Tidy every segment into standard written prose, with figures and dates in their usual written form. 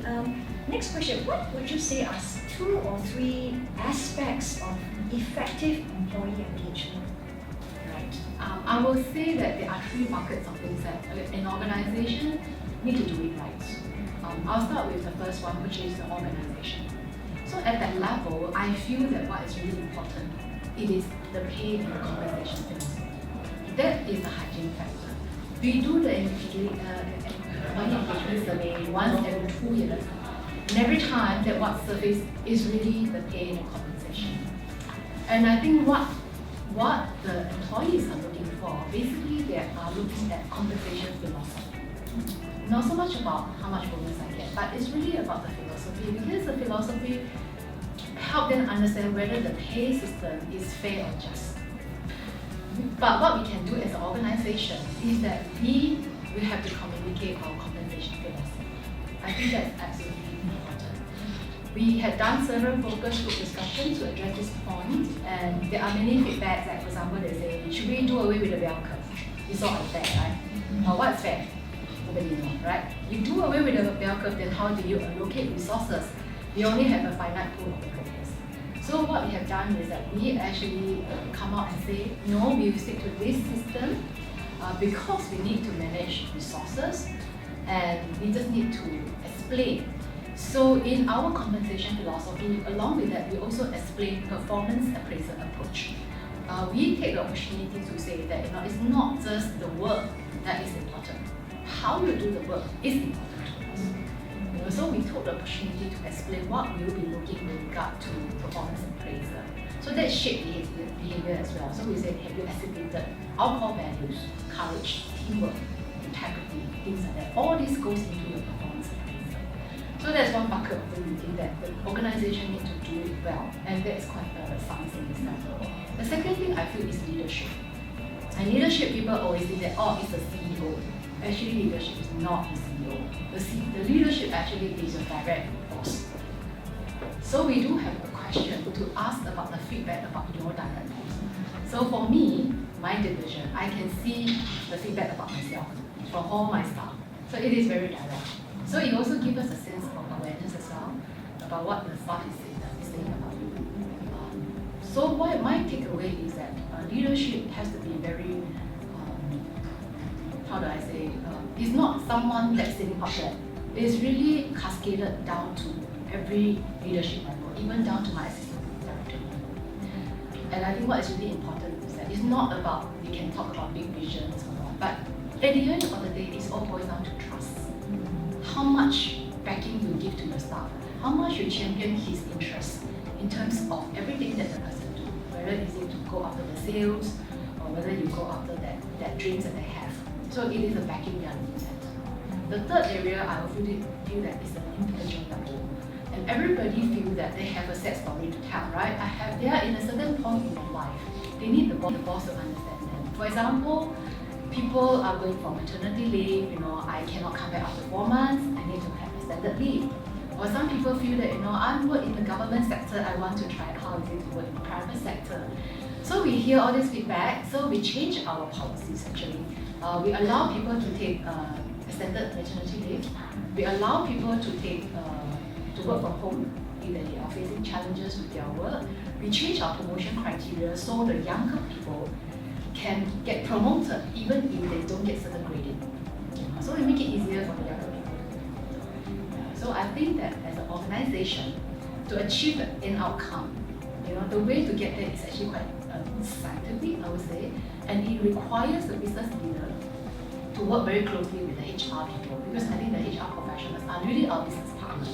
Okay, next question. What would you say are 2 or 3 aspects of effective employee engagement? Right. I will say that there are 3 buckets of things that an organization need to do it right. I'll start with the first one, which is the organization. So at that level, I feel that what is really important, it is the pay and the compensation philosophy. That is the hygiene factor. We do the employee engagement survey once every 2 years. And every time that what surface is really the pay and the compensation. And I think what the employees are looking for, basically they are looking at compensation philosophy. Not so much about how much bonus I get, but it's really about the philosophy, because the philosophy help them understand whether the pay system is fair or just. But what we can do as an organization is that we have to communicate our compensation philosophy. I think that's absolutely important. We had done several focus group discussions to address this point, and there are many feedbacks. Like for example, they say, should we do away with the bell curve? It's not unfair, right? What's fair? Nobody knows, right? You do away with the bell curve, then how do you allocate resources? We only have a finite pool of employees. So what we have done is that we actually come out and say, no, we will stick to this system because we need to manage resources and we just need to explain. So in our compensation philosophy, along with that, we also explain performance appraisal approach. We take the opportunity to say that it's not just the work that is important. How you do the work is important to us. So we took the opportunity to explain what we will be looking with regard to performance appraisal. So that shaped behavior as well. So we said, have you activated our core values, courage, teamwork, integrity, things like that. All this goes into your performance appraisal. So that's one bucket of the meeting that the organization needs to do it well, and that is quite a science in itself. The second thing I feel is leadership. And leadership, people always say that, it's the CEO. Actually, leadership is not the CEO. The leadership actually is your direct boss. So we do have a question to ask about the feedback about your direct boss. So for me, my division, I can see the feedback about myself from all my staff. So it is very direct. So it also gives us a sense of awareness as well about what the staff is saying about you. So what my takeaway is that leadership has to be very, it's not someone that's sitting up there. It's really cascaded down to every leadership level, even down to my assistant director. And I think what is really important is that it's not about, we can talk about big visions or not, but at the end of the day, it all boils down to trust. How much backing you give to your staff, how much you champion his interests in terms of everything that the person do, whether it's to go after the sales or whether you go after that dreams that they have. So it is a backing that needs that. The third area I feel that is an intelligent level. And everybody feels that they have a set story to tell, right? They are in a certain point in their life. They need the boss to understand them. For example, people are going for maternity leave, I cannot come back after 4 months, I need to have extended leave. Or some people feel that, I'm work in the government sector, I want to try how it is to work in the private sector. So we hear all this feedback, so we change our policies actually. We allow people to take extended maternity leave. We allow people to work from home if they are facing challenges with their work. We change our promotion criteria so the younger people can get promoted even if they don't get certain grading. So we make it easier for the younger people. So I think that as an organization, to achieve an outcome, the way to get there is actually quite scientific, I would say, and it requires the business leader to work very closely with the HR people, because I think the HR professionals are really our business partners.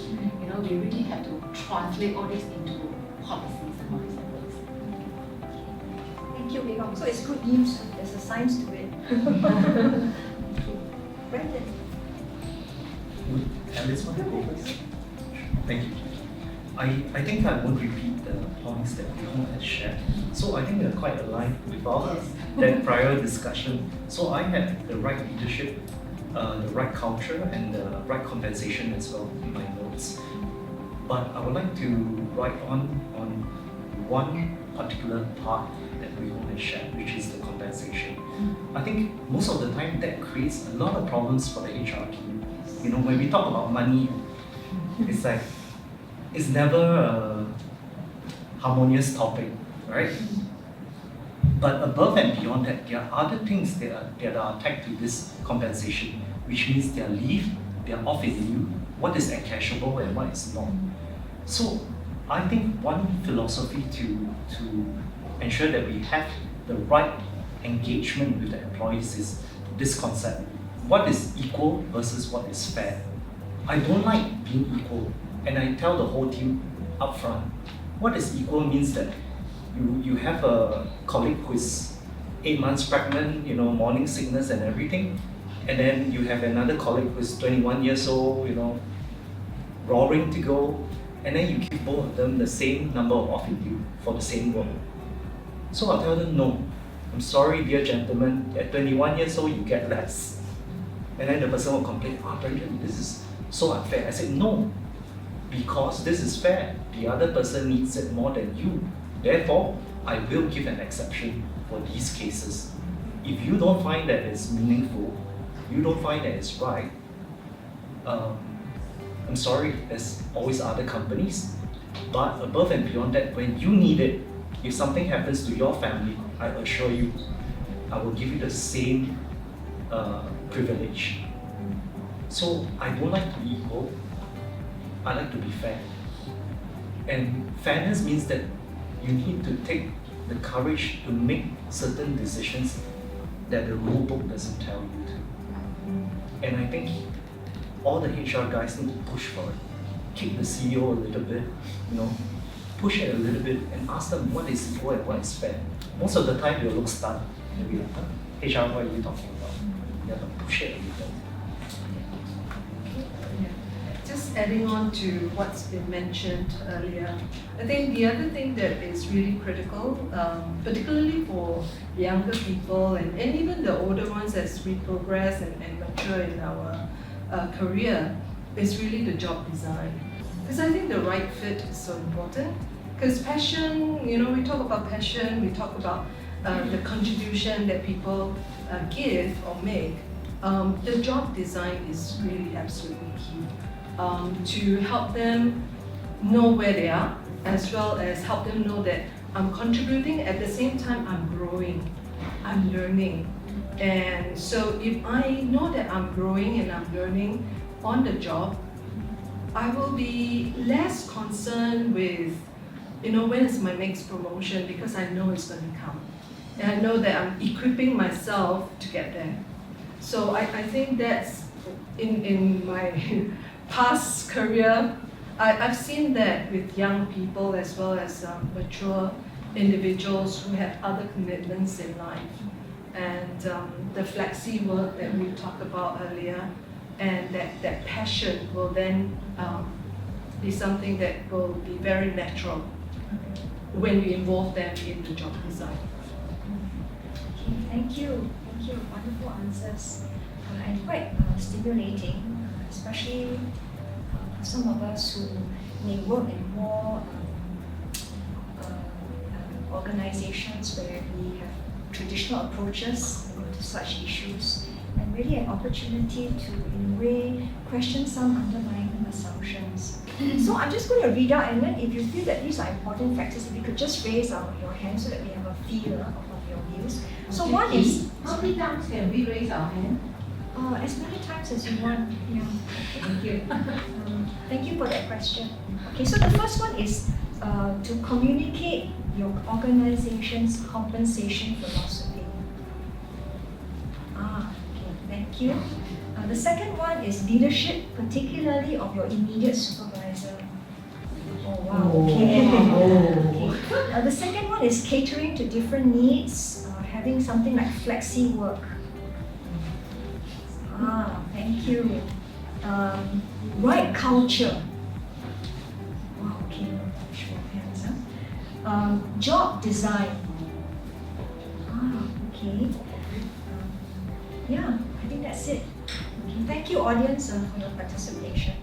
We really have to translate all this into policies and all these things. Thank you, Megong. So it's good news. There's a science to it. Brendan. Alice, want to go first? Thank you. I think I won't repeat the points that Megong has shared. So I think they're quite aligned with our that prior discussion. So I had the right leadership, the right culture, and the right compensation as well in my notes. But I would like to write on one particular part that Megong has shared, which is the compensation. I think most of the time that creates a lot of problems for the HR team. When we talk about money, It's like, it's never a harmonious topic, right? But above and beyond that, there are other things that are tagged to this compensation, which means their leave, their off in lieu, what is encashable and what is not. So I think one philosophy to ensure that we have the right engagement with the employees is this concept. What is equal versus what is fair? I don't like being equal, and I tell the whole team upfront. What is equal means that you have a colleague who is 8 months pregnant, morning sickness and everything, and then you have another colleague who is 21 years old, roaring to go, and then you give both of them the same number of off in lieu for the same work. So I'll tell them, no, I'm sorry, dear gentlemen, at 21 years old, you get less. And then the person will complain, Brendan, this is so unfair. I said, no, because this is fair. The other person needs it more than you. Therefore, I will give an exception for these cases. If you don't find that it's meaningful, you don't find that it's right, I'm sorry, there's always other companies. But above and beyond that, when you need it, if something happens to your family, I assure you, I will give you the same privilege. So I don't like to be equal, I like to be fair. And fairness means that you need to take the courage to make certain decisions that the rule book doesn't tell you to. And I think all the HR guys need to push for it. Kick the CEO a little bit, push it a little bit and ask them what is equal and what is fair. Most of the time they'll look stunned. They'll be like, HR, what are you talking about? You have to push it a little. Just adding on to what's been mentioned earlier, I think the other thing that is really critical, particularly for younger people and even the older ones as we progress and mature in our career, is really the job design. Because I think the right fit is so important. Because passion, we talk about passion, we talk about the contribution that people give or make. The job design is really absolutely key. To help them know where they are, as well as help them know that I'm contributing, at the same time I'm growing, I'm learning. And so if I know that I'm growing and I'm learning on the job, I will be less concerned with, when is my next promotion, because I know it's going to come. And I know that I'm equipping myself to get there. So I think that's in my past career, I've seen that with young people as well as mature individuals who have other commitments in life. And the flexi work that we talked about earlier, and that passion will then be something that will be very natural when we involve them in the job design. Okay, thank you. Wonderful answers. And quite stimulating, especially some of us who may work in more organizations where we have traditional approaches to such issues, and really an opportunity to, in a way, question some underlying assumptions. So I'm just going to read out, and then if you feel that these are important factors, if you could just raise your hand so that we have a feel of your views. So one is, how many times can we raise our hand? as many times as you want. Yeah. Thank you. Thank you for that question. Okay, so the first one is to communicate your organization's compensation philosophy. Okay, thank you. The second one is leadership, particularly of your immediate supervisor. Oh wow, okay. Okay. The second one is catering to different needs, having something like flexi work. Thank you. Right culture. Wow, okay, show of hands, huh? Job design. Okay. Yeah, I think that's it. Okay, thank you, audience, for your participation.